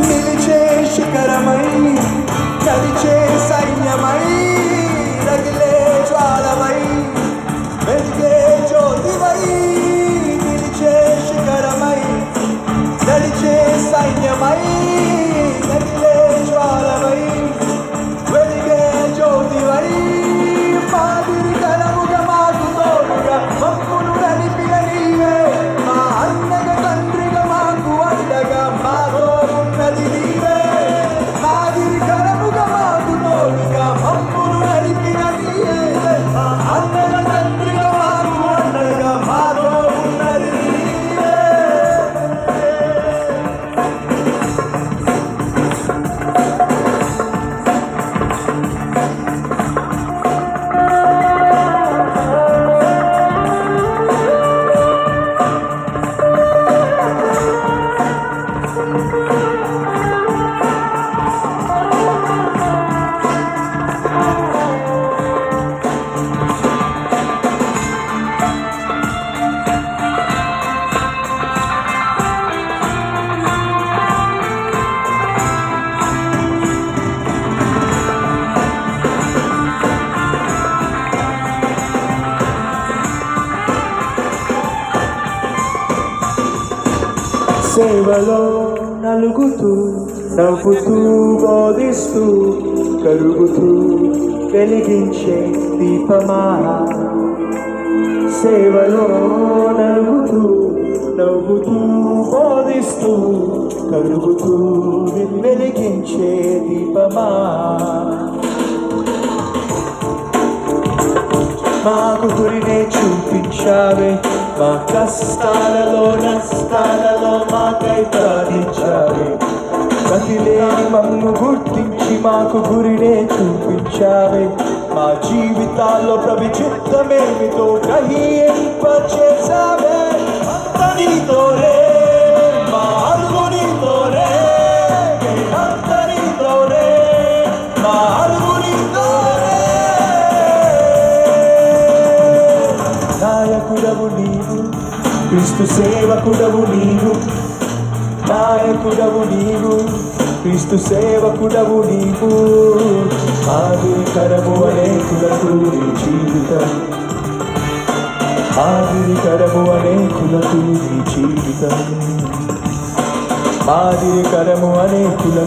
నిలిచే శిఖరమై నడిచే సైన్యమై రగిలే జ్వాలమై వెలిగే జ్యోతివై నిలిచే శిఖరమై నడిచే సైన్యమై రగిలే జ్వాలమై వెలిగే జ్యోతివై మాదిరి కలముగా మాకు తోడుగా మమ్మును నడిపిన నీవే మా అన్నగా తండ్రిగా మాకు అండగా మాతో ఉన్నది నీవే మాదిరి కలముగా మాకు తోడుగా మమ్మును నడిపిన నీవే మా అన్నగా తండ్రిగా మాకు అండగా మాతో ఉన్నది నీవే. సేవలో నలుగుతూ నవ్వుతూ బోధిస్తూ కరుగుతూ వెలిగించే దీపమా సేవలో నలుగుతూ నవ్వుతూ బోధిస్తూ కరుగుతూ వెలిగించే దీపమా మాకు గురినే చూపించావే మా కష్టాలలో నష్టాలలో మాకై ప్రార్థించావే గతిలేని మమ్ము గుర్తించి మాకు గురినే చూపించావే మా జీవితాల్లో ప్రభు చిత్తమేమితో గ్రహింపచేసావే అంత నీతోనే మా అడుగు నీతోనే అంత నీతోనే మా అడుగు నీతోనే నాయకుడవు నీవు క్రీస్తు సేవకుడవు నీవు నాయకుడవు నీవు క్రీస్తు సేవకుడవు నీవు ఆదికరము అనేకులకు నీ జీవితం ఆదికరము అనేకులకు నీ జీవితం ఆదికరము అనేకులకు